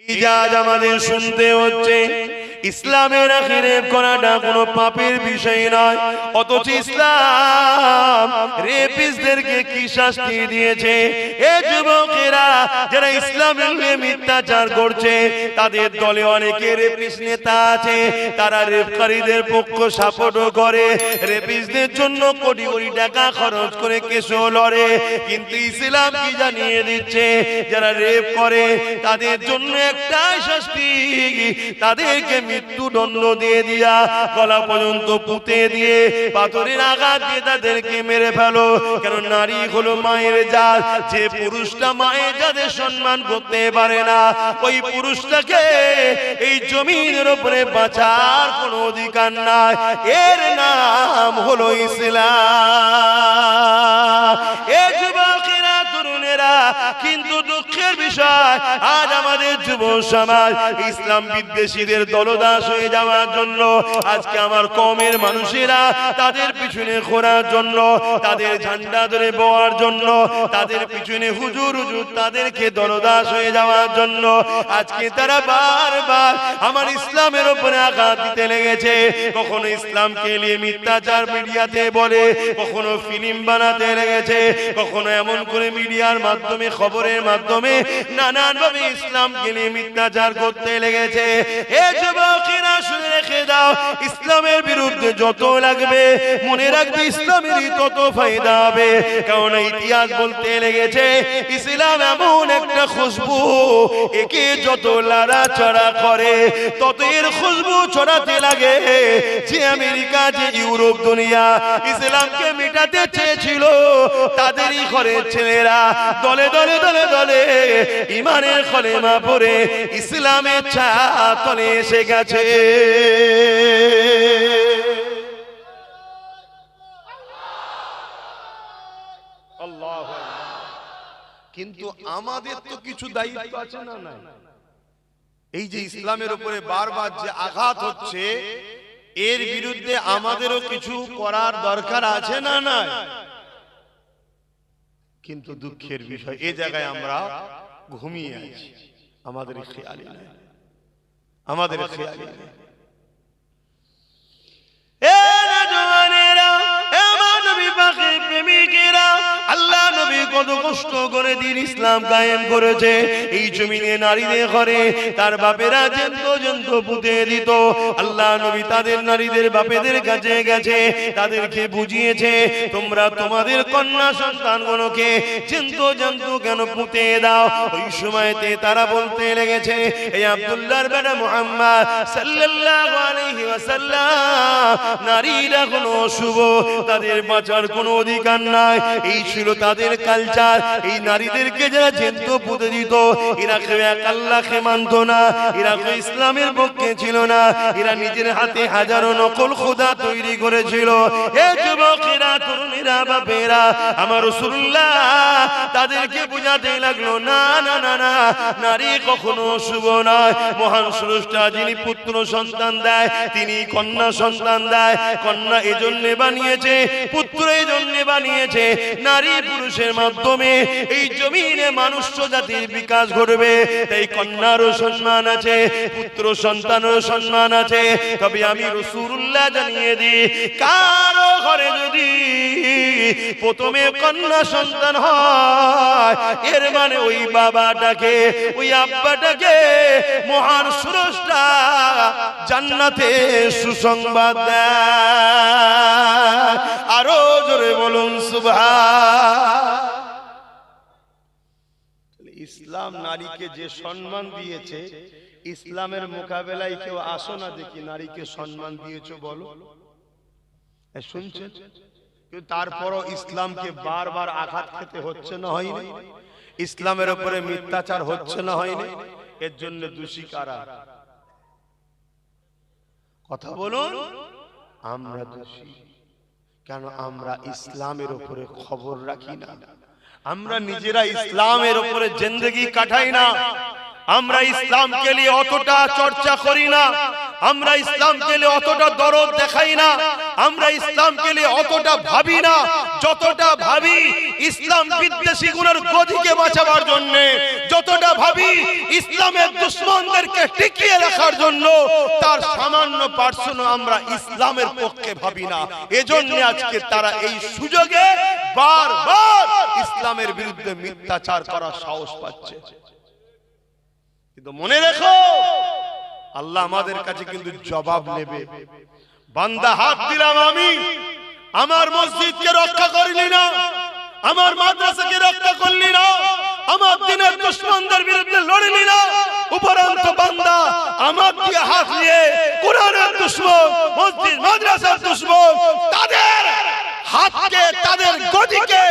এই যে আজ আমাদের শুনতে হচ্ছে ইসলামের আখিরে করাটা কোনো পাপের বিষয় নয়, অথচ ইসলাম রেপিস্টদেরকে কি শাস্তি দিয়েছে। এই যুবকেরা যারা ইসলামের মিথ্যাচার করছে, তাদের দলে অনেকে রেপিস্ট নেতা আছে, তারা রেপকারীদের পক্ষ সাপোর্টও করে, রেপিস্টদের জন্য কোটি কোটি টাকা খরচ করে কেসও লড়ে। কিন্তু ইসলাম কি জানিয়ে দিচ্ছে, যারা রেপ করে তাদের জন্য একটাই শাস্তি, তাদেরকে মৃত্যুদণ্ড দিয়ে দিয়া গলা পর্যন্ত পুঁতে দিয়ে পাথরের আঘাত দিয়ে তাদেরকে মেরে ফেলো। কেন নারী হলো মায়ের জাত, যে পুরুষটা মায়ের জাতের সম্মান করতে পারে না, ওই পুরুষটাকে এই জমিনের উপরে বাঁচার কোনো অধিকার নাই। এর নাম হলো ইসলাম। এই যুবকেরা, তরুণেরা, কিন্তু দুঃখের বিষয় আজ আমাদের যুব সমাজ ইসলাম বিদ্বেষীদের দলদাস হয়ে যাওয়ার জন্য, আজকে আমার কওমের মানুষেরা তাদের পিছনে ঘোরার জন্য, তাদের ঝান্ডা ধরে বওয়ার জন্য, তাদের পিছনে হুজুর হুজুর তাদেরকে দলদাস হয়ে যাওয়ার জন্য আজকে তারা বারবার আমার ইসলামের উপরে আঘাত দিতে লেগেছে। কখনো ইসলামকে নিয়ে মিথ্যাচার মিডিয়াতে বলে, কখনো ফিল্ম বানাতে লেগেছে, কখনো এমন করে মিডিয়ার মাধ্যমে, খবরের মাধ্যমে নানানভাবে ইসলামকে নিয়ে মিথ্যাচার করতে লেগেছে। এ যুবকেরা শুনে রেখে দাও, ইসলামের বিরুদ্ধে যত লাগবে মনে রাখবে ইসলামেরই তত ফায়দা হবে। কারণ ইতিহাস বলতে লেগেছে ইসলাম এমন একটা খুশবু, একে যত লড়াচড়া করে তত এর খুশবু ছড়াতে লাগে। যে আমেরিকা, যে ইউরোপ দুনিয়া ইসলামকে মেটাতে চেয়েছিল, তাদেরই ঘরের ছেলেরা দলে দলে দলে দলে ইমানের কলেমা পড়ে ইসলামের ছাতলে এসে গেছে। কিন্তু আমাদের তো কিছু দায়িত্ব আছে না? না, এই যে ইসলামের উপরে বারবার যে আঘাত হচ্ছে, এর বিরুদ্ধে আমাদেরও কিছু করার দরকার আছে না? না, কিন্তু দুঃখের বিষয় এই জায়গায় আমরা ঘুমিয়ে আছি, আমাদের খেয়ালই নেই, আমাদের খেয়ালই নেই। আল্লাহ নবী কত কষ্ট করে দিন ইসলাম কায়েম করেছে। এই জমিনে নারীদের ঘরে তার বাপেরা জন্ত পুঁতে দিত। আল্লাহ নবী তাদের নারীদের বাপেদের কাছে গেছে, তাদেরকে বুঝিয়েছে, তোমরা তোমাদের কন্যা সন্তানগুলোকে জন্তু কেন পুঁতে দাও। ওই সময়তে তারা বলতে লেগেছে, এই আব্দুল্লাহর বেটা মুহাম্মদ সাল্লাল্লাহু আলাইহি ওয়াসাল্লাম, নারীরা কোনো অশুভ, তাদের বাঁচার কোনো অধিকার নাই। এই ছিল তাদের কালচার। এই নারীদেরকে যারা জন্তু পুঁতে দিত, এরা কেউ এক আল্লাহকে মানত না, এরা কেউ ইসলামের পক্ষে ছিল না, এরা নিজের হাতে হাজারো নকল খোদা তৈরি করেছিল। হে যুবকেরা, তরুণীরা, বাপেরা, আমার রাসূলুল্লাহ তাদেরকে বুঝাতে লাগলো, না না না না, নারী কখনো অশুভ নয়। মহান স্রষ্টা যিনি পুত্র সন্তান দেয়, তিনি কন্যা সন্তান দেয়। কন্যা এজন্য বানিয়েছে, পুত্র এজন্য বানিয়েছে, নারী পুরুষের মাধ্যমে এই জমিনে মানুষ জাতির বিকাশ ঘটবে। তাই কন্যারও সম্মান আছে, পুত্র সন্তানেরও সম্মান আছে। তবে আমি রাসূলুল্লাহ জানিয়ে দিই, কারো ঘরে যদি প্রথমে কন্যা সন্তান হয়, এর মানে ওই বাবাটাকে, ওই আব্বাটাকে মহান স্রষ্টা জান্নাতে সুসংবাদ দেয়। আরো জোরে বলুন সুবহান। ইসলাম নারীকে যে সম্মান দিয়েছে, ইসলামের মোকাবেলায় কেউ আসো না দেখি নারীকে সম্মান দিয়েছো বলো, শুনছেন? তারপরও ইসলামকে বারবার আঘাত খেতে হচ্ছে না, হয়নি? ইসলামের উপরে মিথ্যাচার হচ্ছে না, হয়নি? এর জন্য দোষী কারা? কথা বলুন। আমরা দোষী। কেন? আমরা ইসলামের উপরে খবর রাখি না, আমরা নিজেরা ইসলামের উপরে জিন্দেগি কাটাই না, আমরা ইসলামকে নিয়ে অতটা চর্চা করি না, আমরা ইসলামকে নিয়ে অতটা দরদ দেখাই না। আমরা ইসলামকে নিয়ে অতটা ভাবি না যতটা ভাবি ইসলাম বিদ্বেষী গুণের গদিকে বাঁচাবার জন্য, যতটা ভাবি ইসলামের দুশমনদেরকে টিকিয়ে রাখার জন্য। তার সামান্য পার্সেন্ট আমরা ইসলামের পক্ষে ভাবি না। এজন্য আজকে তারা এই সুযোগে বারবার ইসলামের বিরুদ্ধে মিথ্যাচার করার সাহস পাচ্ছে। কিন্তু মনে রেখো, আল্লাহ আমাদের কাছে কিন্তু জবাব নেবে। বান্দা হাত দিলাম আমি, আমার মসজিদকে রক্ষা করলি না, আমার মাদ্রাসাকে রক্ষা করলি না, আমার দিনের দুশমনদের বিরুদ্ধে লড়লি না, উপরন্ত বান্দা আমার দিয়ে হাত নিয়ে কোরআনের দুশমন, মসজিদ মাদ্রাসার দুশমন, তাদের হাতকে তাদের গদিকে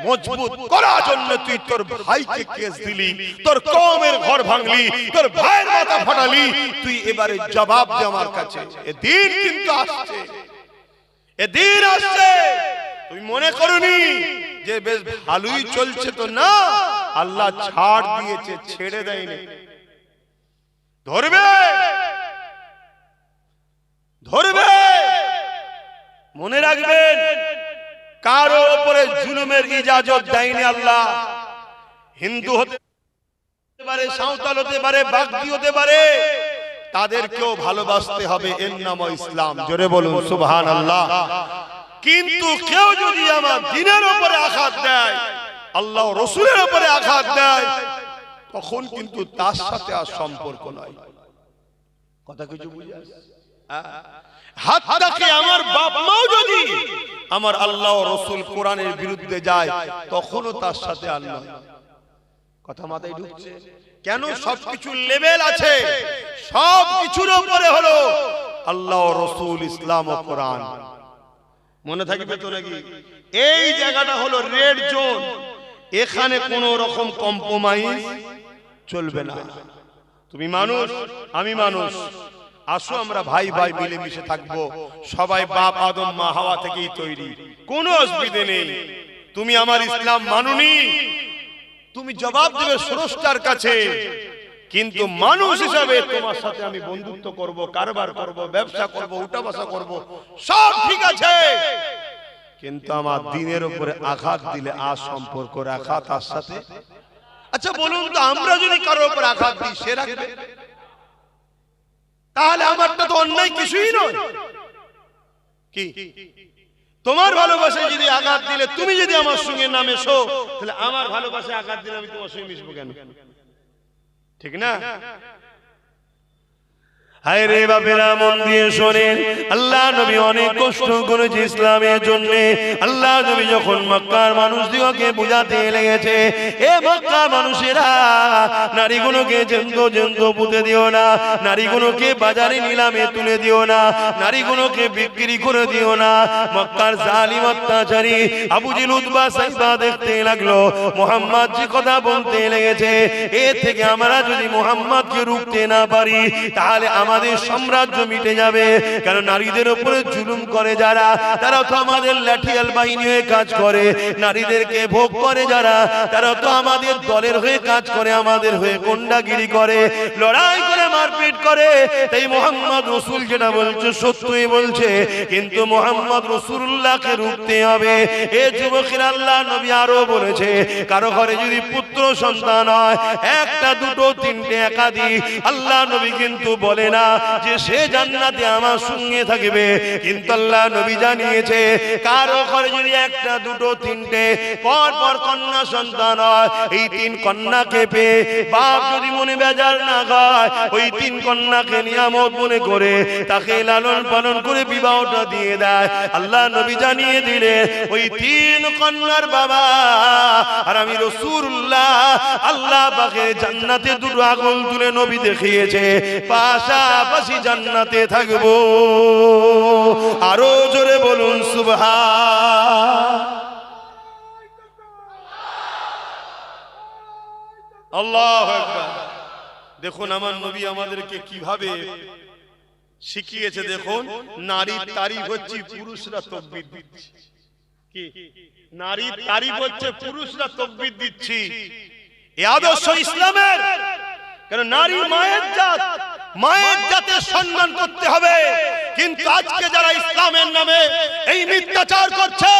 মজবুত করার জন্য তুই তোর ভাইকে কেস দিলি, তোর কওমের ঘর ভাঙলি, তোর ভাইয়ের মাথা ফাটালি। তুই এবারে জবাব দে আমার কাছে। এদিন কিন্তু আসছে, এদিন আসছে। তুই মনে করনি যে বেশ ভালোই চলছে, তো না, আল্লাহ ছাড় দিয়েছে, ছেড়ে দেয়নি। ধরবে ধরবে। মনে রাখবেন, কারো উপরে জুলুমের ইজাজত দেয়নি আল্লাহ। হিন্দু হতে পারে, সাঁওতাল হতে পারে, বাগদি হতে পারে, তাদেরকেও ভালোবাসতে হবে, এর নাম ইসলাম। জোরে বলুন সুবহানাল্লাহ। কিন্তু কেউ যদি আমার দ্বীনের উপরে আঘাত দেয়, আল্লাহ রাসূলের উপরে আঘাত দেয়, তখন কিন্তু তার সাথে আর সম্পর্ক নয়। কথা কিছু বুঝে আসছে? হাত্তাকে আমার বাপ মাও যদি আমার আল্লাহ ও রাসূল কোরআনের বিরুদ্ধে যায়, তখনও তার সাথে আল্লাহ। কথা মাথায় ঢুকছে? কেন? সবকিছু লেভেল আছে, সবকিছুর উপরে হলো আল্লাহ ও রাসূল, ইসলাম ও কোরআন। মনে থাকবে তো নাকি? এই জায়গাটা হলো রেড জোন, এখানে কোনো রকম কম্প্রোমাইজ চলবে না। তুমি মানুষ, আমি মানুষ, আসো আমরা ভাই ভাই মিলেমিশে থাকবো। সবাই বাপ আদম মা হাওয়া থেকেই তৈরি, কোনো অসুবিধা নেই। তুমি আমার ইসলাম মানুনি, তুমি জবাব দেবে স্রষ্টার কাছে। কিন্তু মানুষ হিসাবে তোমার সাথে আমি বন্ধুত্ব করব, কারবার করব, ব্যবসা করব, উঠা বসা করব, সব ঠিক আছে। কিন্তু আমার দ্বীনের উপরে আঘাত দিলে আর সম্পর্ক রাখা তার সাথে। আচ্ছা বলুন তো, আমরা যদি কারোর উপর আঘাত দিই, সে রাখবে? তাহলে আমারটা তো অন্যায় কিছুই নয়। কি তোমার ভালোবাসায় যদি আঘাত দিলে, তুমি যদি আমার সঙ্গে না মেশো, তাহলে আমার ভালোবাসায় আঘাত দিলে আমি তোমার সঙ্গে মিশবো কেন? ঠিক না? হায় রে বাপেরা, মন দিয়ে শোনেন, আল্লাহ নবী অনেক কষ্ট করেছে ইসলামের জন্য। আল্লাহ নবী যখন মক্কার মানুষদিগকে বুঝাতে লেগেছে, এ মক্কার মানুষেরা, নারীগুলোকে জেন্ত জেন্ত পুঁতে দিও না, নারীগুলোকে বাজারে নিলামে তুলে দিও না, নারীগুলোকে বিক্রি করে দিও না। মক্কার জালিম অত্যাচারী আবু জেহেল, উতবা, সাইবা দেখতে লাগলো মুহাম্মদ যে কথা বলতে লেগেছে, এর থেকে আমরা যদি মুহাম্মদকে রুখতে না পারি, তাহলে আমাদের সাম্রাজ্য মিটে যাবে। কারণ নারীদের উপরে জুলুম করে যারা, তারা তো আমাদের লাঠিয়াল বাহিনী হয়ে কাজ করে। নারীদেরকে ভোগ করে যারা, তারা তো আমাদের দলের হয়ে কাজ করে, আমাদের হয়ে গুন্ডাগিরি করে, লড়াই করে, মারপিট করে। তাই মুহাম্মদ রাসূল যেটা বলছে সত্যই বলছে, কিন্তু মুহাম্মদ রাসূলুল্লাহকে রুখতে হবে। এ যুবকেরা, আল্লাহ নবী আরো বলেছে, কারো ঘরে যদি পুত্র সন্তান হয়, একটা, দুটো, তিনটে, একাধিক, আল্লাহ নবী কিন্তু বলে না যে সে জান্নাতে আমার সঙ্গে থাকবে। কিন্তু আল্লাহ নবী জানিয়েছে, কারো ঘরে যদি একটা, দুটো, তিনটে পর পর কন্যা সন্তান হয়, এই তিন কন্যাকে পেয়ে বাপ যদি মনে বেজার না হয়, ওই তিন কন্যাকে নিয়ামত মনে করে তাকে লালন পালন করে বিবাহটা দিয়ে দেয়। আল্লাহ নবী জানিয়ে দিলেন, ওই তিন কন্যার বাবা আর আমি রাসূলুল্লাহ আল্লাহ পাকের জান্নাতে দুটো আগুন তুলে নবী দেখিয়েছে, পাশাপাশি জান্নাতে থাকবো। আরো জোরে বলুন সুবহান আল্লাহু আকবার। দেখুন আমার নবী আমাদেরকে কিভাবে শিখিয়েছে। দেখুন, নারীর তারিফ হচ্ছে পুরুষরা তাকবীর দিচ্ছে। কি নারীর তারিফ হচ্ছে পুরুষরা তাকবীর দিচ্ছি। এই আদর্শ ইসলামের। কারণ নারী মায়ের জাত, মায়ের জাতের সম্মান করতে হবে। কিন্তু আজকে যারা ইসলামের নামে এই মিথ্যাচার করছে,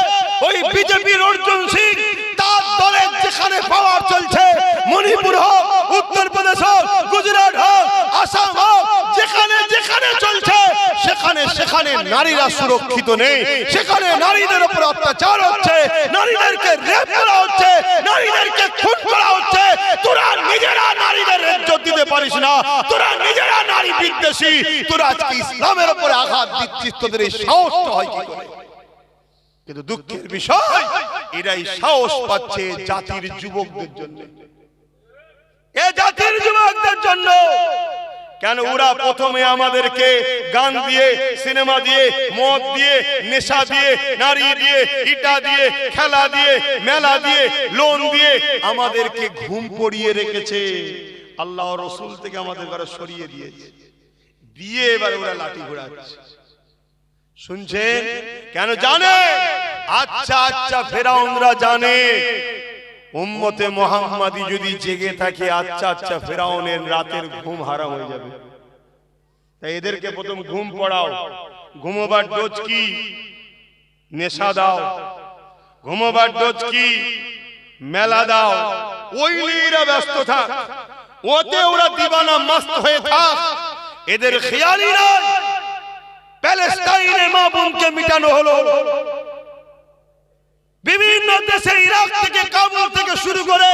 ওই বিজেপির অর্জুন সিং তার দলের যেখানে পাওয়ার চলছে, মণিপুর হোক, উত্তরপ্রদেশ হোক, গুজরাট হোক, আসাম হোক, যেখানে যেখানে চলছে সেখানে সেখানে নারীরা সুরক্ষিত নেই, সেখানে নারীদের উপর অত্যাচার হচ্ছে, নারীদেরকে রেপ করা হচ্ছে, নারীদেরকে খুন করা হচ্ছে। তোরা নিজেরা নারীদের ইজ্জত দিতে পারিস না, তোরা নিজেরা নারী বিদ্বেষী, তোরা আজকে ইসলামের উপরে আঘাত দিচ্ছিস, তোদের এই সাহসটা হয় কি করে? কিন্তু দুঃখের বিষয়, এরাই সাহস পাচ্ছে জাতির যুবকদের জন্য, এ জাতির যুবকদের জন্য। কেন ওরা প্রথমে আমাদেরকে গান দিয়ে, সিনেমা দিয়ে, মদ দিয়ে, নেশা দিয়ে, নারী দিয়ে, ইটা দিয়ে, খেলা দিয়ে, মেলা দিয়ে, লোন দিয়ে আমাদেরকে ঘুম পড়িয়ে রেখেছে। আল্লাহ রসুল থেকে আমাদের ঘরে সরিয়ে দিয়েছে, দিয়ে এবার ওরা লাঠি ঘোরাচ্ছে। শুনছেন? কেন জানে? আচ্ছা আচ্ছা ফেরাউনরা জানে উম্মতে মুহাম্মাদি যদি জেগে থাকে, আচ্ছা আচ্ছা ফেরাউনের রাতের ঘুম হারাম হয়ে যাবে। তাই এদেরকে প্রথম ঘুম পড়াও। ঘুমোবার ডোজ কি? নেশা দাও। ঘুমোবার ডোজ কি? মেলা দাও। ওই নিয়ে এরা ব্যস্ত থাক, ওতে ওরা দিবানা মস্ত হয়ে থাক। এদের খেয়ালই নয় প্যালেস্টাইনে মা বোনকে মিটানো হলো, বিভিন্ন দেশে, ইরাক থেকে, কাবুল থেকে শুরু করে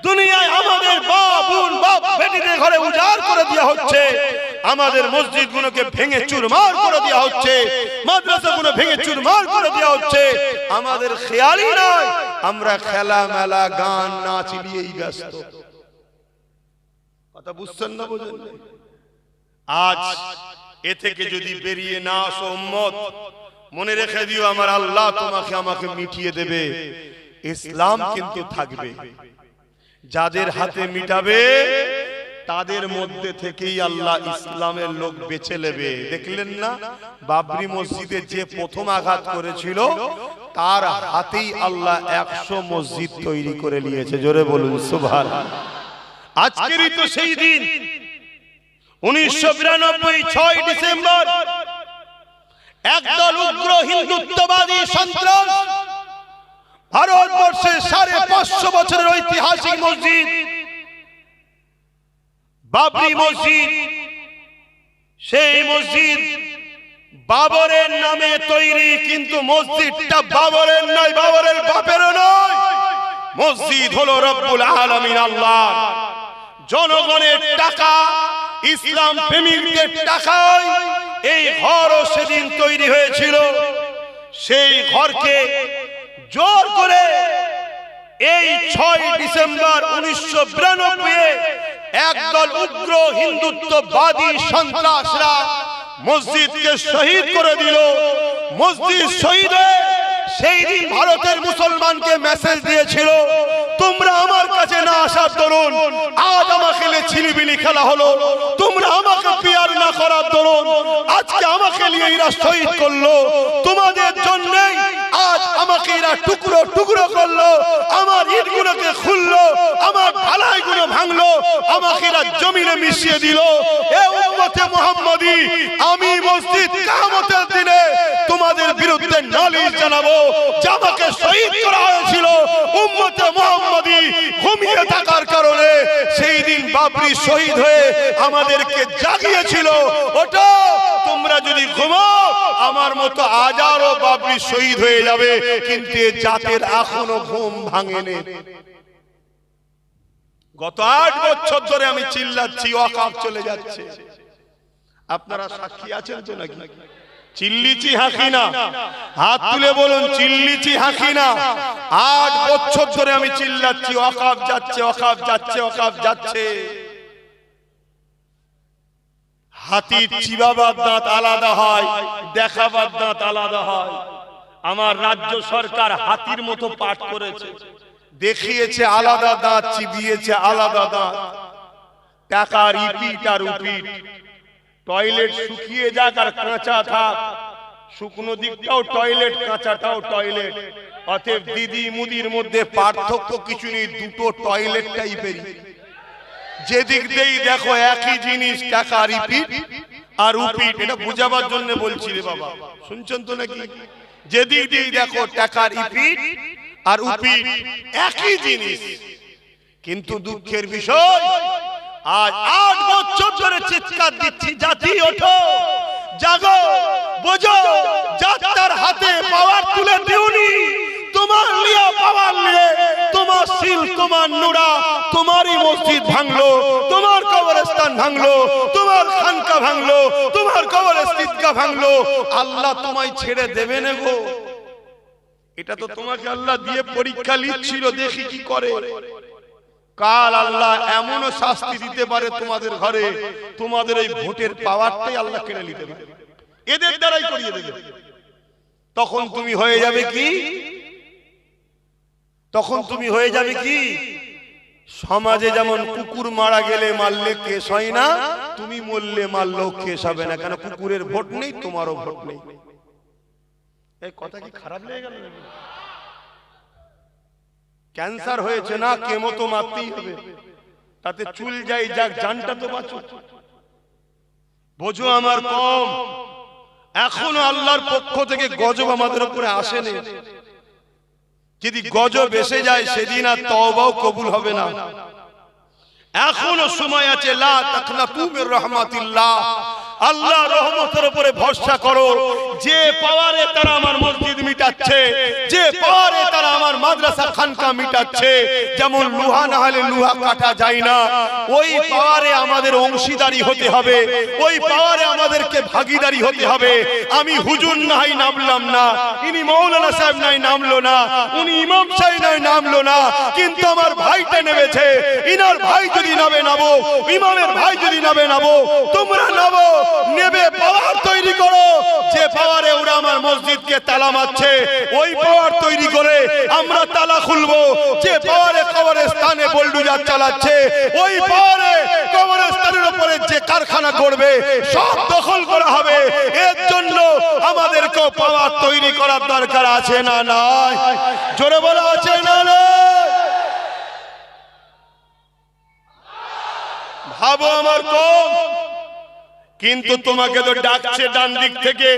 দুনিয়ায় আমাদের বাপ বোন, বাপ বেটিদের ঘরে উজাড় করে দেওয়া হচ্ছে, আমাদের মসজিদগুলোকে ভেঙে চুরমার করে দেওয়া হচ্ছে, মাদ্রাসাগুলো ভেঙে চুরমার করে দেওয়া হচ্ছে। আমাদের খেয়ালই নয়, আমরা খেলা মেলা গান নাচ নিয়েই ব্যস্ত। কথা বুঝছেন না? বুঝেন? আজ এ থেকে যদি বেরিয়ে না আসো উম্মত, মনে রেখে দিও আমার আল্লাহ তোমাকে আমাকে মিটিয়ে দেবে, ইসলাম কিন্তু থাকবে। যাদের হাতে মিটাবে তাদের মধ্যে থেকেই আল্লাহ ইসলামের লোক বেছে নেবে। দেখলেন না বাবরি মসজিদে যে প্রথম আঘাত করেছিল, তার হাতেই আল্লাহ 100 মসজিদ তৈরি করে নিয়েছে। জোরে বলুন সুবহানাল্লাহ। আজকেরই তো সেই দিন, 1992 6 ডিসেম্বর একদল উগ্র হিন্দুত্ববাদী সন্ত্রাস ভারতবর্ষের 550 বছরের ঐতিহাসিক মসজিদ বাবরি মসজিদ, সেই মসজিদ বাবরের নামে তৈরি, কিন্তু মসজিদটা বাবরের নয়, বাবরের বাপেরও নয়। মসজিদ হলো রব্বুল আলামিন আল্লাহ। জনগণের টাকা, ইসলাম প্রেমিকদের টাকায় এই ঘরও সেদিন তৈরি হয়েছিল। সেই ঘরকে জোর করে এই 6 ডিসেম্বর 1992 একদল উগ্র হিন্দুত্ববাদী সন্ত্রাসরা মসজিদকে শহীদ করে দিল। মসজিদ শহীদ হয়ে সেই দিন ভারতের মুসলমানকে মেসেজ দিয়েছিল, তোমরা আমার কাছে না আসার দরুন আজ আমাকে ছিলিবিলি খেলা হলো, তোমরা আমাকে পিয়ার না করার দরুন আজকে আমাকে নিয়ে এরা শহীদ করলো, তোমাদের জন্যই আজ আমাকে এরা টুকরো টুকরো করলো, আমার ইটগুলোকে খুললো, আমার ঢালাইগুলো ভাঙলো, আমাকে এরা জমিনে মিশিয়ে দিল। এ উম্মতে মুহাম্মাদি, আমি মসজিদ কিয়ামতের দিনে তোমাদের বিরুদ্ধে নালিশ জানাবো যে আমাকে শহীদ করা হয়েছিল। উম্মতে মুহাম্মাদি ঘুমিয়ে থাকার কারণে সেই দিন বাবরি শহীদ হয়ে আমাদেরকে জাগিয়েছিল। ওটা তোমরা যদি ঘুমাও, আমার মতো হাজারো বাবরি শহীদ হয়ে যাবে, কিন্তু এই জাতের এখনো ঘুম ভাঙেনি। গত 8 বছর ধরে আমি চিল্লাচ্ছি ওয়াকফ চলে যাচ্ছে, আপনারা সাক্ষী আছেন তো নাকি? চিল্লিছি হাঁকি না, হাত তুলে বলুন চিল্লিছি হাঁকি না। 8 বছর ধরে আমি চিল্লাচ্ছি ওয়াকফ যাচ্ছে, ওয়াকফ যাচ্ছে, ওয়াকফ যাচ্ছে। হাতির চিবাবার দাঁত আলাদা হয়, দেখাবার দাঁত আলাদা হয়। আমার রাজ্য সরকার হাতির মতো পাঠ করেছে, দেখিয়েছে আলাদা দাঁত, চিবিয়েছে আলাদা দাঁত। টাকার ইপিট আর উপিট, টয়লেট শুকিয়ে যাক আর কাঁচা থাক, শুকনো দিকটাও টয়লেট, কাঁচাটাও টয়লেট। অতএব দিদি মুদির মধ্যে পার্থক্য কিছু নেই, দুটো টয়লেট টাইপেরই। যেদিক দিয়েই দেখো একই জিনিস, টাকা রিপিট আর উপিট। এটা বোঝাবার জন্য বলছি রে বাবা, শুনছেন তো নাকি? যেদিক দিয়েই দেখো টাকা রিপিট আর উপিট, একই জিনিস। কিন্তু দুঃখের বিষয়, আজ 8 বছর ধরে চিৎকার দিচ্ছি, জাতি ওঠো, জাগো, বোঝো, যাত্রার হাতে পাওয়ার তুলে দিওনি। তোমার লিয়া পাওয়ার নিয়ে তোমার শিল, তোমার নুরা, তোমারই মসজিদ ভাঙলো, তোমার কবরস্থান ভাঙলো, তোমার খানকা ভাঙলো, তোমার কবরস্থান ভাঙলো। আল্লাহ তোমায় ছেড়ে দেবে না গো। এটা তো তোমাকে আল্লাহ দিয়ে পরীক্ষা নিচ্ছিল, দেখি কি করে। কাল আল্লাহ এমনও শাস্তি দিতে পারে তোমাদের ঘরে, তোমাদের এই ভোটের পাওয়ারটাই আল্লাহ কেড়ে নিতে পারে, এদের দ্বারাই করিয়ে দেবে। তখন তুমি হয়ে যাবে কি? তখন তুমি হয়ে যাবে কি? সমাজে যেমন কুকুর মারা গেলে মারলে কেস হয় না, তুমি মরলে মারলেও কেস হবে না, কেন কুকুরের ভোট নেই, তোমারও ভোট নেই। এই কথা কি খারাপ লেগে গেল? ক্যান্সার হয়েছে না, কেমো তো মারতেই হবে, তাতে চুল যাই যাক, জানটা তো বাঁচো। বোঝো আমার কম, এখনো আল্লাহর পক্ষ থেকে গজব আমাদের উপরে আসেনি। যদি গজব এসে যায় সেদিন আর তওবাও কবুল হবে না। এখনো সময় আছে, লা তাকনাতু মির রাহমাতিল্লাহ, আল্লাহ রহমতের উপরে ভরসা করো। যে পাওয়ারে তারা আমার মসজিদ মিটাচ্ছে, যে পাওয়ারে তারা আমার মাদ্রাসা খানকা মিটাচ্ছে, যেমন লোহা না হলে লোহা কাটা যায় না, ওই পাওয়ারে আমাদের অংশীদারি হতে হবে, ওই পাওয়ারে আমাদেরকে ভাগীদারি হতে হবে। আমি হুজুর নাই নামলাম না, ইনি মৌলানা সাহেব নাই নামলো না, উনি ইমাম সাহেব নাই নামলো না, কিন্তু আমার ভাইটা নেমেছে। ইনার ভাই যদি নামে নামো, ইমামের ভাই যদি নামে নামো, তোমরা নামো, নেবে পাওয়ার তৈরি করো। যে পাওয়ারে ওরা আমার মসজিদকে তালা মারছে, ওই পাওয়ার তৈরি করে আমরা তালা খুলবো। যে পাওয়ারে কবরস্থানে বুলডোজার চালাচ্ছে, ওই পাওয়ারে কবরস্থানের উপরে যে কারখানা করবে সব দখল করা হবে। এর জন্য আমাদেরকে পাওয়ার তৈরি করার দরকার আছে না নাই? জোরে বলা আছে না নাই? ভাবো আমার কম, কিন্তু তোমাকে তো ডাকছে ডান দিক থেকে,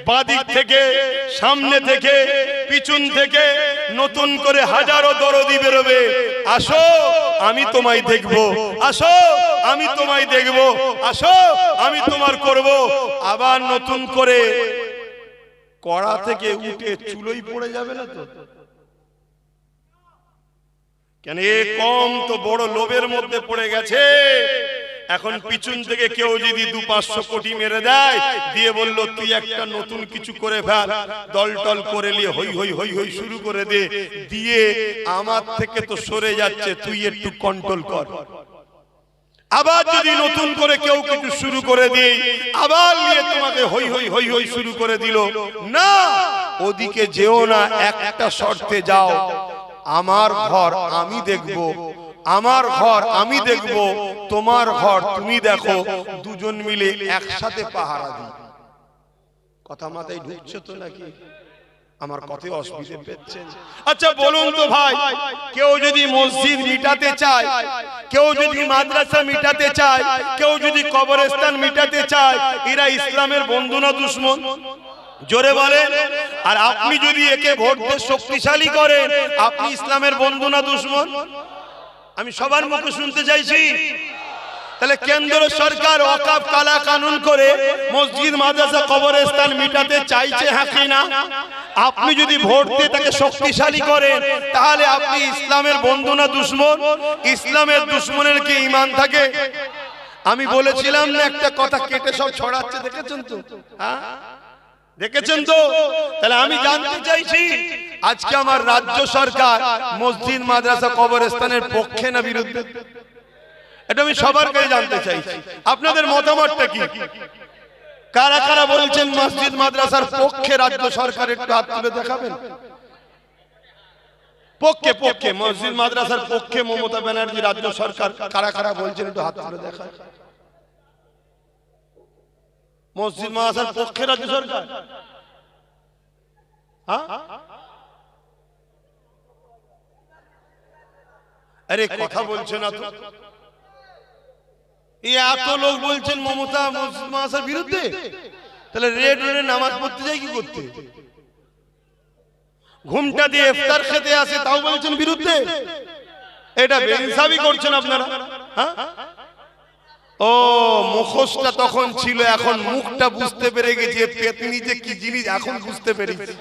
বাঁ দিক থেকে, সামনে থেকে, পিছন থেকে, নতুন করে হাজারো দরদি বেরোবে। আসো আমি তোমায় দেখবো, আসো আমি তোমায় দেখবো, আসো আমি তোমার করব। আবার নতুন করে কড়া থেকে উঠে চুলোই পড়ে যাবে না তো? কেন এ কম তো বড় লোভের মধ্যে পড়ে গেছে। এখন পিছন থেকে কেউ যদি 200-500 কোটি মেরে দেয়, দিয়ে বলল তুই একটা নতুন কিছু করে ফেল, দল টল করে নিয়ে হই হই হই হই শুরু করে দে, দিয়ে আমার থেকে তো সরে যাচ্ছে, তুই একটু কন্ট্রোল কর। আবার যদি নতুন করে কেউ কিছু শুরু করে দেয়, আবার নিয়ে তোমাকে হই হই হই হই শুরু করে দিল। না, ওদিকে যেও না, একটা শর্তে যাও, আমার ঘর আমি দেখব, আমার ঘর আমি দেখব, তোমার ঘর তুমি দেখো, দুজন মিলে একসাথে পাহারা দিই। কথা মাথায় ঢুকছে তো নাকি? আমার কথায় অসুবিধা পেচ্ছেন? আচ্ছা বলুন তো ভাই, কেউ যদি মসজিদ মিটাতে চায়, কেউ যদি মাদ্রাসা মিটাতে চায়, কেউ যদি কবরস্থান মিটাতে চায়, এরা ইসলামের বন্ধু না দুশমন? জোরে বলেন। আর আপনি যদি একে ভোট দিয়ে শক্তিশালী করেন, আপনি ইসলামের বন্ধু না দুশমন? আমি সবার মুখে শুনতে চাইছি। তাহলে কেন্দ্র সরকার ওয়াকফ কালা কানুন করে মসজিদ মাদ্রাসা কবরস্থান মিটাতে চাইছে, হ্যাঁ কি না? আপনি যদি ভোট দিয়ে তাকে শক্তিশালী করেন, তাহলে আপনি ইসলামের বন্ধু না দুশমন? ইসলামের দুশমনের কি ঈমান থাকে? আমি বলেছিলাম না, একটা কথা কেটে সব ছড়াচ্ছে, দেখেছেন তো? হ্যাঁ দেখেছেন তো? তাহলে আমি জানতে চাইছি, আজকে আমার রাজ্য সরকার মসজিদ মাদ্রাসা কবরস্থানের পক্ষে না বিরুদ্ধে? এটা আমি সবার কাছে জানতে চাইছি, আপনাদের মতামতটা কি? কারা কারা বলছেন মসজিদ মাদ্রাসার পক্ষে রাজ্য সরকার? একটু হাত তুলে দেখাবেন। পক্ষে, পক্ষে, মসজিদ মাদ্রাসার পক্ষে মমতা ব্যানার্জি রাজ্য সরকার, কারা কারা বলছেন একটু হাত তুলে দেখান। মসজিদ মাদ্রাসার পক্ষে রাজ্য সরকার? হ্যাঁ, আরে কথা বলছে না তো? এই এত লোক বলছেন মমতা মাসার বিরুদ্ধে, তাহলে রেড রোডে নামাজ পড়তে যাই কি করতে? ঘুমটা দিয়ে ইফতার খেতে আসে তাও বলছেন বিরুদ্ধে। এটা বেইনসাফি করছেন আপনারা। হ্যাঁ, ও মুখোশটা তখন ছিল, এখন মুখটা বুঝতে পেরে গেছি পেতনি যে কি জিনিস এখন বুঝতে পেরেছি।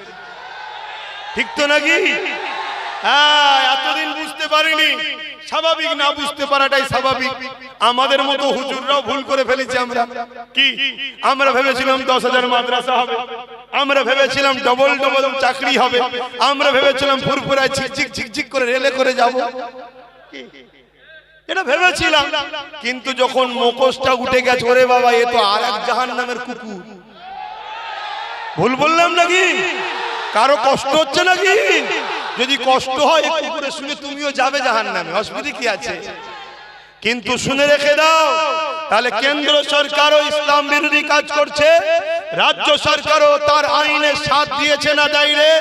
ঠিক তো নাকি? হ্যাঁ, এতদিন বুঝতে পারিনি। স্বাভাবিক, না বুঝতে পারাটাই স্বাভাবিক। আমাদের মতো হুজুররাও ভুল করে ফেলেছি। আমরা কি আমরা ভেবেছিলাম 10,000 মাদ্রাসা হবে, আমরা ভেবেছিলাম ডবল ডবল চাকরি হবে, আমরা ভেবেছিলাম ফুরফুরায় ঝিকঝিক ঝিকঝিক করে রেলে করে যাব, এটা ভেবেছিলাম। কিন্তু যখন মুখোশটা উঠে গেছে, ওরে বাবা, এ তো আরেক জাহান্নামের কুকুর। ভুল বললাম নাকি? কারো কষ্ট হচ্ছে নাকি? যদি কষ্ট হয় কুকুরে শুনে তুমিও যাবে জাহান্নামে, অসুবিধা কি আছে? কিন্তু শুনে রেখে দাও, তাহলে কেন্দ্র সরকারও ইসলাম বিরোধী কাজ করছে, রাজ্য সরকারও তার আইনের সাথ দিয়েছে না দেয়নি?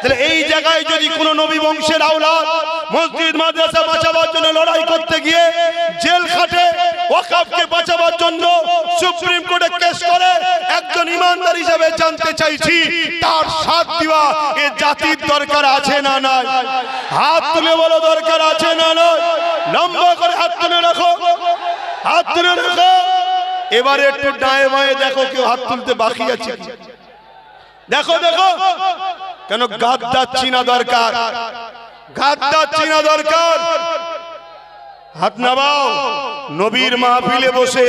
তাহলে এই জায়গায় যদি কোনো নবী বংশের আওলাদ মসজিদ মাদ্রাসা বাঁচাবার জন্য লড়াই করতে গিয়ে জেল খাটে, ওয়াকফকে বাঁচাবার জন্য সুপ্রিম কোর্টে কেস করে, একজন ইমানদার হিসেবে জানতে চাইছি তার সাথ দেওয়া এ জাতির দরকার আছে না নাই? হাত তুলে বলো, দরকার আছে না নয়? লম্বা করে হাত তুলে রাখো, হাত তুলে রাখো। এবারে একটু ডায়ে বায়ে দেখো কেউ হাত তুলতে বাকি আছে। দেখো দেখো, কেন গাদ্দার চিনা দরকার, গাদ্দার চিনা দরকার। হাত নামাও। নবীর মাহফিলে বসে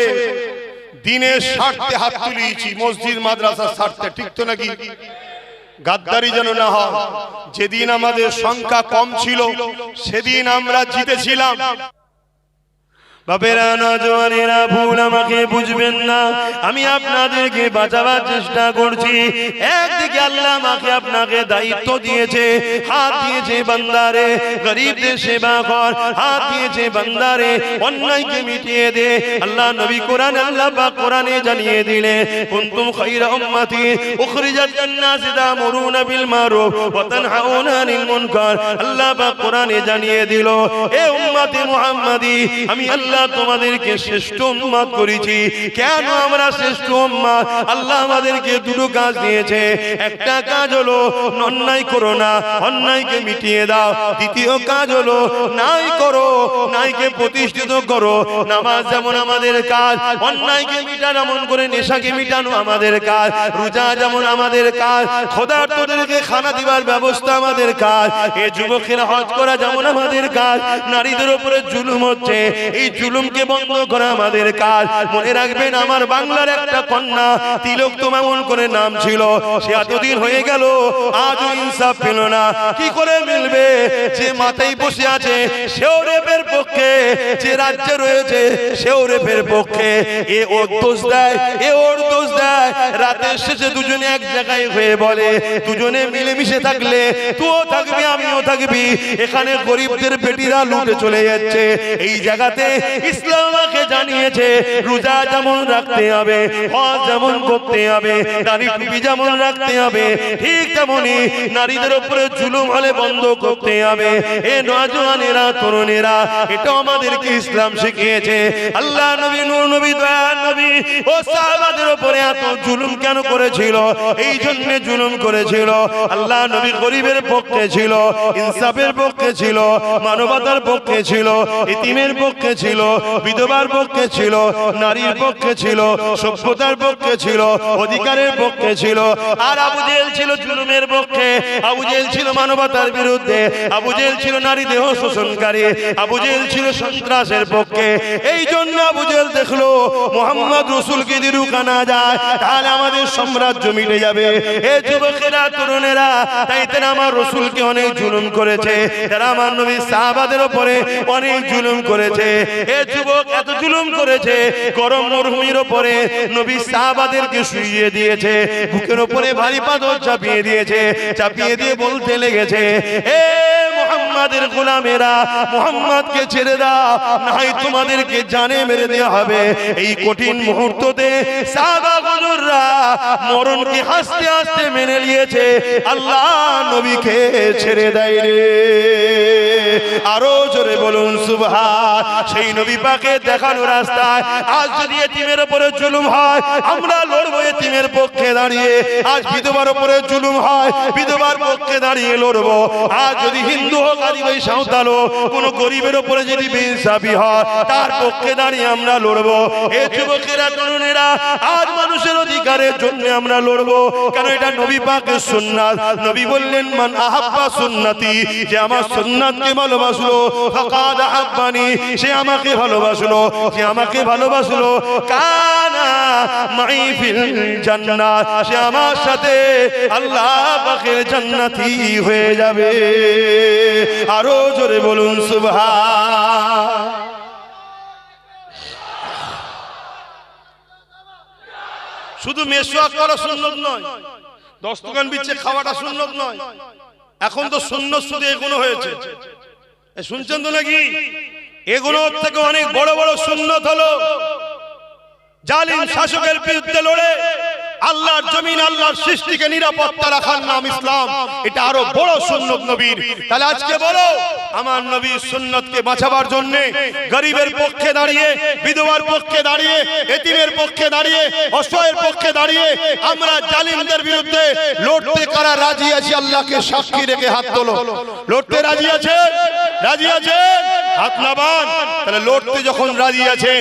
দিনের স্বার্থে হাত তুলিয়েছি, মসজিদ মাদ্রাসার স্বার্থে। ঠিক তো নাকি? গাদ্দারি যেন না হয়। যেদিন আমাদের সংখ্যা কম ছিল সেদিন আমরা জিতেছিলাম। বাপেরা, নওজওয়ানেরা, ভুল আমাকে বুঝবেন না, আমি আপনাদেরকে বাঁচাবার চেষ্টা করছি। একদিকে আল্লাহ আমাকে আপনাকে দায়িত্ব দিয়েছে, হাত দিয়েছে বান্দারে গরিবদের সেবা কর, হাত দিয়েছে বান্দারে অন্যায়কে মিটিয়ে দে। আল্লাহ নবী কোরআন, আল্লাহ পাক কোরআনে জানিয়ে দিলে, কুনতুম খায়রা উম্মতি উখরিজাত লিন-নাসি তা'মুরুনা বিল মারুফ ওয়া তানহাউনা আনিল মুনকার। আল্লাহ পাক কোরআনে জানিয়ে দিল, এ উম্মতে মুহাম্মাদি, আমি আল্লাহ তোমাদেরকে শ্রেষ্ঠ উম্মত করেছি। কেন আমরা শ্রেষ্ঠ উম্মত? আল্লাহ আমাদেরকে দুটো কাজ দিয়েছে। একটা কাজ হলো অন্যায় করো না, অন্যায়কে মিটিয়ে দাও। দ্বিতীয় কাজ হলো নাই করো, নাইকে প্রতিষ্ঠিত করো। নামাজ যেমন আমাদের কাজ, অন্যায়কে মিটানো, এমন করে নেশাকে মিটানো আমাদের কাজ। রোজা যেমন আমাদের কাজ, ক্ষুধার্তদেরকে খানা দিবার ব্যবস্থা আমাদের কাজ। এই যুবকেরা হজ করা যেমন আমাদের কাজ। নারীদের উপরে জুলুম হচ্ছে, এই জুলুমকে বন্ধ করা আমাদের কাজ। মনে রাখবেন, আমার বাংলার একটা কন্যা তিলোত্তমা এমন করে নাম ছিল, সে এতদিন হয়ে গেল আজও ইনসাফ পেল না। কি করে মিলবে? যে মাথায় বসে আছে সেও রেপের পক্ষে, যে রাজ্যে রয়েছে সেও রেপের পক্ষে। এ ওর দোষ দেয়, এ ওর দোষ দেয়। রাতের শেষে দুজনে এক জায়গায় হয়ে বলে, দুজনে মিলেমিশে থাকলে তুইও থাকবি আমিও থাকবি। এখানে গরিবদের বেটিরা লুটে চলে যাচ্ছে। এই জায়গাতে ইসলাম আমাকে জানিয়েছে রোজা যেমন রাখতে হবে, হজ যেমন করতে হবে, দাড়ি টুপি যেমন রাখতে হবে, ঠিক তেমনি নারীদের উপরে জুলুম হলে বন্ধ করতে হবে। এ নওজওয়ানেরা, তরুণেরা, এটা আমাদেরকে ইসলাম শিখিয়েছে। আল্লাহ নবী, নূর নবী, দয়ার নবী ও সাহাবাদের উপরে এত জুলুম কেন করেছিল? এই জন্য জুলুম করেছিল। আল্লাহ নবী গরিবের পক্ষে ছিল, ইনসাফের পক্ষে ছিল, মানবতার পক্ষে ছিল, ইতিমের পক্ষে ছিল, বিধবার পক্ষে ছিল, নারীর পক্ষে ছিল, সভ্যতার পক্ষে ছিল, অধিকারের পক্ষে ছিল। আর আবু জেহেল ছিল জুলুমের পক্ষে, আবু জেহেল ছিল মানবতার বিরুদ্ধে, আবু জেহেল ছিল নারী দেহ শোষণকারী, আবু জেহেল ছিল সন্ত্রাসের পক্ষে। এই জন্য আবু জেহেল দেখলো মুহাম্মদ রাসূলকে যদি রুখানো যায় তাহলে আমাদের সাম্রাজ্য মিটে যাবে। এ যুবকেরা, তরুণেরা, তাই তারা আমার রাসূলকে অনেক জুলুম করেছে, তারা আমার নবী সাহাবাদের উপরে অনেক জুলুম করেছে। এ যুবক এত জুলুম করেছে, গরম মরুভূমির উপরে নবী সাহাবাদেরকে শুইয়ে দিয়েছে, বুকের উপরে ভারী পাথর চাপিয়ে দিয়েছে, চাপিয়ে দিয়ে বলতে লেগেছে, এ মুহাম্মাদের গোলামেরা, মুহাম্মদকে ছেড়ে দাও, নাই তোমাদেরকে জানে মেরে দেওয়া হবে। এই কঠিন মুহূর্ততে সাহাবা হুজুররা মরণকে হাসতে হাসতে মেনে নিয়েছে, আল্লাহ নবীকে ছেড়ে দেয় রে। আরো জোরে বলুন সুবহান। সেই নবী পাকের দেখানো রাস্তায় আজ যদি এতিমের উপরে জুলুম হয় আমরা লড়বো এতিমের পক্ষে দাঁড়িয়ে। আজ বিধবার উপরে জুলুম হয় বিধবার পক্ষে দাঁড়িয়ে লড়বো। আজ যদি হিন্দু হোক আদিবাসী সাঁওতাল হোক কোন গরিবের উপরে যদি বেইনসাফি হয় তার পক্ষে দাঁড়িয়ে আমরা লড়বো। এই যুবকেরা তরুণেরা আজ মানুষের অধিকারের জন্য আমরা লড়বো, কারণ এটা নবী পাকের সুন্নাত। নবী বললেন মান আহাব্বা সুন্নতি, যে আমার সুন্নাতকে ভালোবাসলো ফাকাদ আহাব্বানি, সে আমাকে ভালোবাসলো, সে আমাকে ভালোবাসলো কানা মাই ফিল জান্নাত, সে আমার সাথে আল্লাহ পাকের জান্নাতি হয়ে যাবে। আরো জোরে বলুন সুবহান। শুধু মেসওয়াক করা সুন্নত নয়, দস্তকান বিচ্ছে খাওয়াটা সুন্নত নয়, এখন তো সুন্নত শুধু এগুলো হয়েছে। শুনছেন তো নাকি? এগুলোর থেকে অনেক বড় বড় সুন্নত হলো জালিম শাসকের বিরুদ্ধে লড়ে আল্লাহর জমিন আল্লাহর সৃষ্টিকে নিরাপত্তা রাখার নাম ইসলাম। এটা আরো বড় সুন্নত নবীর। তাহলে আজকে বলো আমার নবীর সুন্নতকে বাঁচাবার জন্য গরিবের পক্ষে দাঁড়িয়ে, বিধবার পক্ষে দাঁড়িয়ে, এতিমের পক্ষে দাঁড়িয়ে, অসহায়ের পক্ষে দাঁড়িয়ে আমরা জালিমদের বিরুদ্ধে লড়তে কারা রাজি আছি? আল্লাহকে সাক্ষী রেখে হাত তোলো। লড়তে রাজি আছে? রাজি আছে? হাত নামান। তাহলে লড়তে যখন রাজি আছে,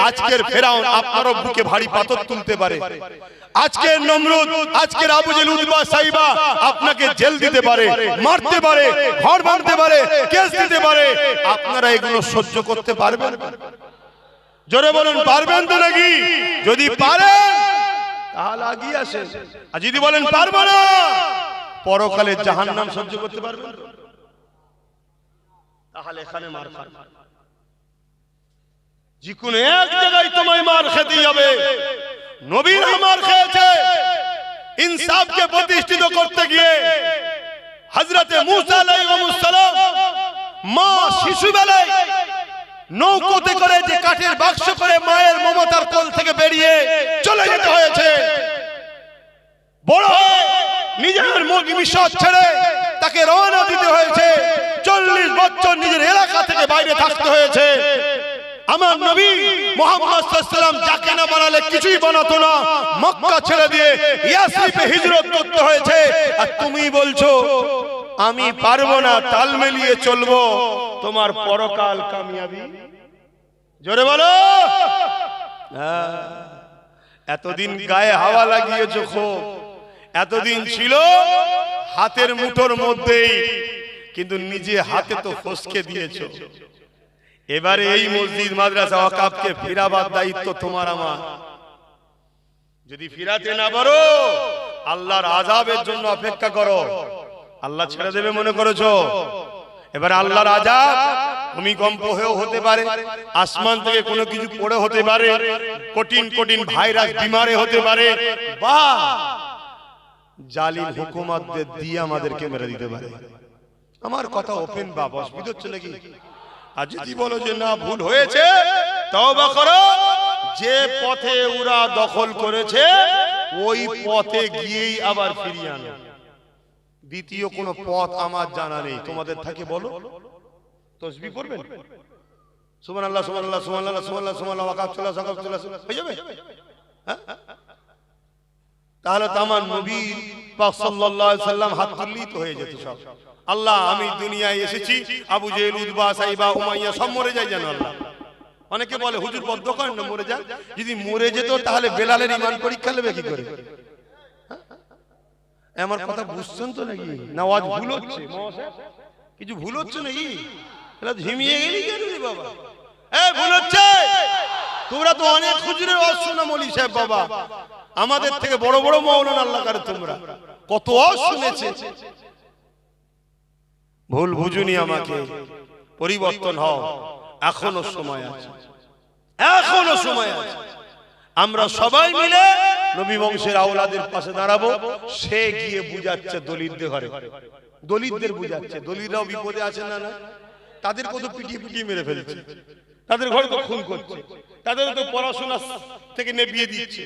আজকের ফেরাউন আপনারও বুকে ভারী পাথর তুলতে পারে, আজকের নমরুদ, আজকের আবু জেহেল, উতবা, সাইবা আপনাকে জেল দিতে পারে, মারতে পারে, ঘর ভাঙতে পারে, কেস দিতে পারে। আপনারা এগুলো সহ্য করতে পারবেন? জোরে বলুন পারবেন তো নাকি? যদি পারেন তাহলে এগিয়ে আসেন, আর যদি বলেন পারবো না, পরকালে জাহান্নাম সহ্য করতে পারবেন? তাহলে এখানে মার খান। যে কোনো এক জায়গায় তোমায় মার খেতে হবে। নবীরা মার খেয়েছে ইনসাফকে প্রতিষ্ঠিত করতে গিয়ে। হযরতে মুসা আলাইহিস সালাম মা শিশুবেলায় নৌকোতে করে যে কাঠের বাক্স করে মায়ের মমতার কোল থেকে বেরিয়ে চলে যেতে হয়েছে। বড় হয়ে নিজের মিশর ছেড়ে তাকে রওনা দিতে হয়েছে। 40 বছর নিজের এলাকা থেকে বাইরে থাকতে হয়েছে। আমার নবী মুহাম্মদ সাল্লাল্লাহু আলাইহি ওয়াসাল্লাম যাকে না বানালে কিছুই বানাতো না, মক্কা ছেড়ে দিয়ে ইয়াসরিবে হিজরত করতে হয়েছে। আর তুমি বলছো আমি পারবো না, তাল মিলিয়ে চলবো, তোমার পরকাল কামিয়াবি। জোরে বলো। এতদিন গায়ে হাওয়া লাগিয়েছো খুব, এতদিন ছিল হাতের মুঠোর মধ্যেই, কিন্তু নিজে হাতে তো ফসকে দিয়েছো। এবারে এই মসজিদ মাদ্রাসা ওয়াকাফকে ফিরাবার দায়িত্ব তোমার আমার। যদি ফিরাতে না পারো আল্লাহর আযাবের জন্য অপেক্ষা করো। আল্লাহ ছেড়ে দেবে মনে করেছো? এবারে আল্লাহর আযাব ভূমিকম্প হয়েও হতে পারে, আসমান থেকে কোনো কিছু পড়ে হতে পারে, কঠিন কঠিন ভাইরাস বিমারে হতে পারে, বা জালিম হুকুমতদের দিয়ে আমাদেরকে মেরে দিতে পারে। আমার কথা ওপেন বা অসুবিধা হচ্ছে নাকি? আর যদি বলো যে না ভুল হয়েছে, তওবা করো। যে পথে ওরা দখল করেছে ওই পথে গিয়েই আবার ফিরিয়ে আনো। দ্বিতীয় কোনো পথ আমার জানা নেই। তোমাদের থাকে বলো। তাসবিহ পড়বেন, সুবহানাল্লাহ সুবহানাল্লাহ সুবহানাল্লাহ সুবহানাল্লাহ সুবহানাল্লাহ, ওয়াকাফ চলা ওয়াকাফ চলা হয়ে যাবে। তাহলে তো আমার নবী পাক সাল্লাল্লাহু আলাইহি সাল্লাম হাত তুললেই তো হয়ে যেত সব। আল্লাহ আমি দুনিয়ায় এসেছি, আবু জেহেল, উতবা, সাইবা, উমাইয়া সব মরে যায় জানো আল্লাহ। অনেকে বলে হুজুর বদ্ধ করেন না, মরে যান। যদি মরে যেত তাহলে বেলালের ঈমান পরীক্ষা নেবে কি করে? আমার কথা বুঝছেন তো নাকি? না আওয়াজ ভুল হচ্ছে? কিছু ভুল হচ্ছে নাকি? ঝিমিয়ে গেলি কেন রে বাবা? ভুল হচ্ছে। তোমরা তো অনেক হুজুরের ওয়াজ শোনা মৌলভী সাহেব বাবা, আমাদের থেকে বড় বড় মাওলানা আল্লাহ করে তোমরা কত ওয়াজ শুনেছে। ভুল বুঝুনি, আমাকে পরিবর্তন হও, এখনো সময় আছে, এখনো সময় আছে। আমরা সবাই মিলে নবী বংশের আওলাদের পাশে দাঁড়াবো। সে গিয়ে বুঝাচ্ছে দলিতদের ঘরে, দলিতদের বুঝাচ্ছে। দলিতরাও বিপদে আছে না? না, তাদের কত পিটিয়ে পিটিয়ে মেরে ফেলছে, তাদের ঘরে তো খুন করছে, তাদের তো পড়াশোনা থেকে নেবিয়ে দিচ্ছে।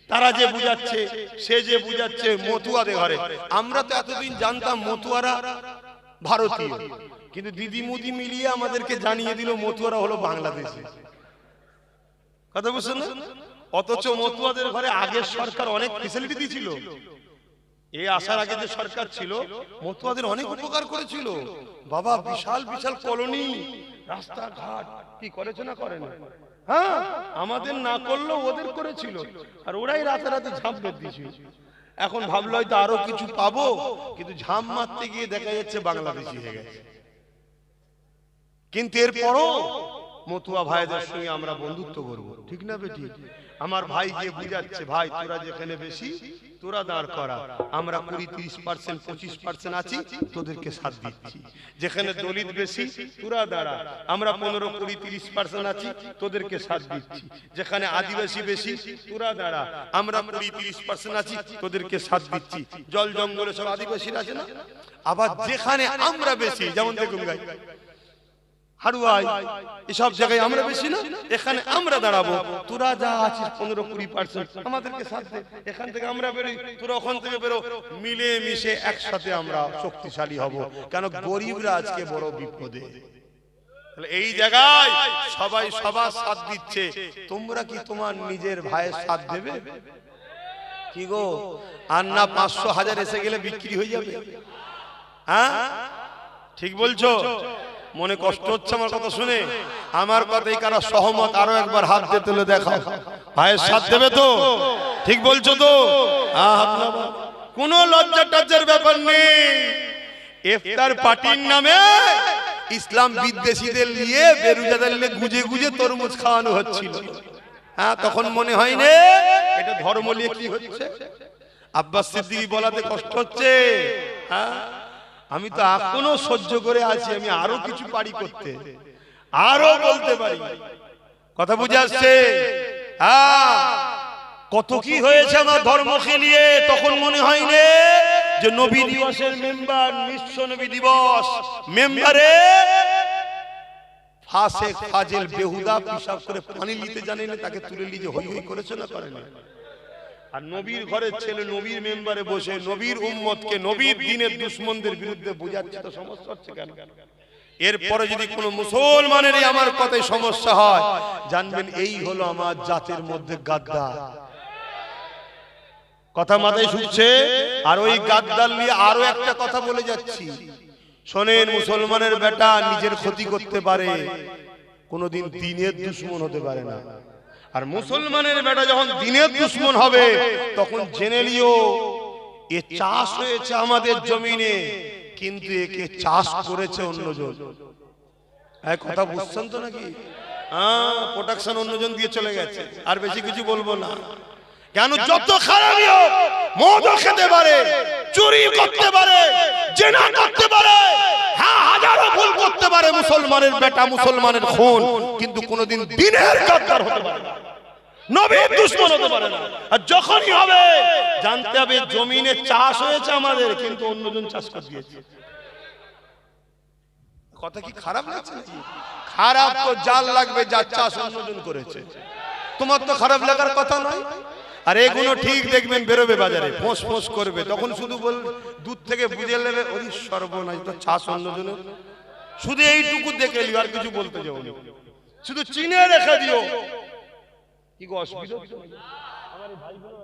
তারা যে বুঝাচ্ছে, সে যে বুঝাচ্ছে মতুয়াদের ঘরে। আমরা তো এতদিন জানতাম মতুয়ারা ভারতীয়, কিন্তু দিদি মুদি মিলিয়ে আমাদেরকে জানিয়ে দিল মতুয়ারা হলো বাংলাদেশি। কথা বুঝছেন না? অথচ মতুয়াদের ঘরে আগের সরকার অনেক ফ্যাসিলিটি দিয়েছিল। এই আসার আগে যে সরকার ছিল মতুয়াদের অনেক উপকার করেছিল। বাবা বিশাল বিশাল কলোনি, রাস্তাঘাট কি করেছে না করে না? হ্যাঁ, আমাদের না করলেও ওদের করেছিল, আর ওরাই রাতারাতি ঝাঁপ মেরে দিয়েছিল। এখন ভাবলো হয়তো আরো কিছু পাবো, কিন্তু ঝাঁপ মারতে গিয়ে দেখা যাচ্ছে বাংলাদেশি হয়ে গেছে। কিন্তু এরপরও মতুয়া ভাইদের সঙ্গে আমরা বন্ধুত্ব করব, ঠিক না বেটি? আমার ভাই গিয়ে বুঝাচ্ছে, ভাই তোরা যেখানে বেশি তোরা দাঁড় করা, আমরা 20-30%, 25% আছি, তোদেরকে সাথ দিচ্ছি। যেখানে দলিত বেশি তোরা দাঁড়া, আমরা 15-20-30% আছি, তোদেরকে সাথ দিচ্ছি। যেখানে আদিবাসী বেশি তোরা দাঁড়া, আমরা 20-30% আছি, তোদেরকে সাথ দিচ্ছি। জল জঙ্গলে সব আদিবাসীরা আছে না? আবার যেখানে আমরা বেশি, যেমন দেখুন গাই হারুয়াই, এসব জায়গায় আমরা বেশি না, এখানে আমরা দাঁড়াবো। তোরা যা আছিস 15-20% আমাদেরকে সাথ দে, এখান থেকে আমরা বেরোই, তোরা ওখান থেকে বেরো, মিলে মিশে একসাথে আমরা শক্তিশালী হব। কেন গরিবরা আজকে বড় বিপদে। এই জায়গায় সবাই সবার সাথ দিচ্ছে, তোমরা কি তোমার নিজের ভাইয়ের সাথ দেবে? কি গো, আর না 500-1000 এসে গেলে বিক্রি হয়ে যাবে? হ্যাঁ ঠিক বলছো? মনে কষ্ট হচ্ছে আমার কথা শুনে? আমার কথাই কারা সহমত? আরো একবার হাত দিয়ে তুলে দেখাও। ভাইয়ের সাথ দেবে তো? ঠিক বলছো তো? কোনো লজ্জা টজ্জার ব্যাপার নেই। ইফতার পার্টির নামে ইসলাম বিদ্বেষীদের নিয়ে বেরুজাদের নিয়ে গুজে গুজে তরমুজ খাওয়ানো হচ্ছিল। হ্যাঁ, তখন মনে হয়নি এটা ধর্ম নিয়ে কি হচ্ছে? আব্বাস সিদ্দিকী বলাতে কষ্ট হচ্ছে। হ্যাঁ, আমি তো এখনো সহ্য করে আছি, আমি আরো কিছু পারি করতে, আরো বলতে পারি। কথা বুঝে আসছে? হ্যাঁ, কত কি হয়েছে আমার ধর্মকে নিয়ে। তখন মনে হয়নি যে নবী দিবসের মেম্বার, বিশ্ব নবী দিবস মেম্বারে ফাসেক ফাজেল বেহুদা পিশাব করে পানি নিতে জানে না, তাকে তুলে নিয়ে হই হই করেছে না করে না? আর নবীর ঘরের ছেলে নবীর মেম্বারে বসে নবীর উম্মতকে নবীর দ্বীনের দুশমনদের বিরুদ্ধে বোঝাচ্ছে, তো সমস্যা হচ্ছে কেন? এরপরে যদি কোনো মুসলমানের আমার কথায় সমস্যা হয়, জানবেন এই হলো আমার জাতির মধ্যে গাদ্দার। কথা মাথায় শুনছে? আর ওই গাদ্দার নিয়ে আরো একটা কথা বলে যাচ্ছি, শোনেন, মুসলমানের বেটা নিজের ক্ষতি করতে পারে, কোনদিন দ্বীনের দুশমন হতে পারে না। আর মুসলমানের বেটা যখন দ্বীনের দুশমন হবে, তখন জেনে নিও এ চাষ হয়েছে আমাদের জমিনে, কিন্তু একে চাষ করেছে অন্যজন। এক কথা বুঝছেন তো নাকি? হ্যাঁ, প্রোটেকশন অন্যজন দিয়ে চলে গেছে। আর বেশি কিছু বলবো না। কেন? যত খারাপই হোক, মদও খেতে পারে, চুরি করতে পারে, জেনা করতে পারে, হ্যাঁ হাজারো ভুল করতে পারে মুসলমানের বেটা, মুসলমানের খুন, কিন্তু কোনোদিন দ্বীনের গাদ্দার হতে পারে না, নবীর দুশমন হতে পারে না। আর যখনই হবে জানতে হবে জমিনে চাষ হয়েছে আমাদের, কিন্তু অন্যজন চাষ করে দিয়েছে। কথা কি খারাপ লাগছে নাকি? খারাপ তো জাল লাগবে যার চাষ অন্যজন করেছে, তোমার তো খারাপ লাগার কথা নয়। আর এগুলো ঠিক দেখবেন বেরোবে বাজারে, ফোঁস ফোঁস করবে, তখন শুধু বল দূর থেকে বুঝে নেবে ওই সর্বনাশ, তো চাষ অন্যজনের। শুধু এইটুকু দেখে নিও, আর কিছু বলতে যাও না, শুধু চিনে রেখে দিও। কি গো অসুবিধা? আমার ভাই বোন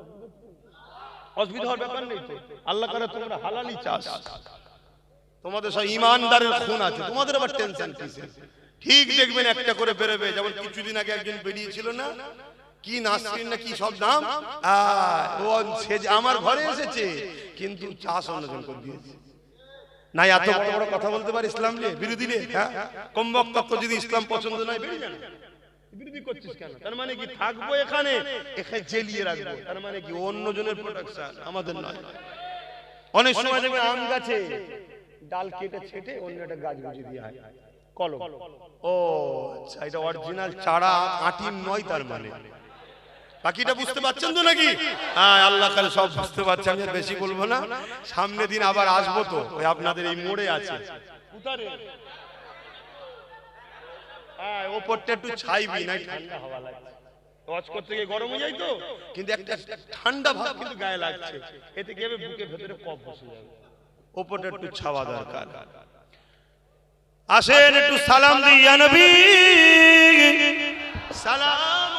অসুবিধা হওয়ার ব্যাপার নেই তো। আল্লাহ করে তোমরা হালালি চাষ, তোমাদের সব ইমানদারের খুন আছে, তোমাদের আবার টেনশন কিসের? ঠিক দেখবেন একটা করে বেরোবে। যেমন কিছুদিন আগে একজন বেরিয়েছিল না, কি নাসরিন না কি সব নাম, ও সে আমার ঘরে এসেছে, কিন্তু চাষ অন্যজন করে দিয়েছে। না এত বড় বড় কথা বলতে পারে ইসলাম নিয়ে, বিরোধী নিয়ে। হ্যাঁ, কম বক্তব্য যদি ইসলাম পছন্দ নয় বেরিয়ে যান। বিরোধী করছিস কেন? তার মানে কি থাকবো এখানে, এখানে জেলিয়ে রাখবো, তার মানে কি অন্যজনের প্রোটেকশন, আমাদের নয়। অনেক সময় দেখবেন আম গাছে ডাল কেটে ছেটে অন্য একটা গাছ বুঝিয়ে দিয়ে হয় কলম। ও আচ্ছা, এটা অরিজিনাল চারা, আটি নয়, তার মানে বাকিটা বুঝতে পারছেন তো নাকি? হ্যাঁ, আল্লাহ কাল সব বুঝতে পারছে, আমি বেশি বলবো না। সামনে দিন আবার আসবো তো, ওই আপনাদের এই মোড়ে আছে, হ্যাঁ, ওপরটা একটু ছাইবি না, ঠান্ডা হাওয়া লাগছে, ওয়াজ করতে গিয়ে গরম হয়ে যায় তো, কিন্তু একটা ঠান্ডা ভাব কিন্তু গায়ে লাগছে, এতে কি হবে বুকের ভেতরে কফ বসে যাবে, ওপরটা একটু ছাওয়া দরকার। আসেন একটু সালাম দিই ইয়া নবী সালাম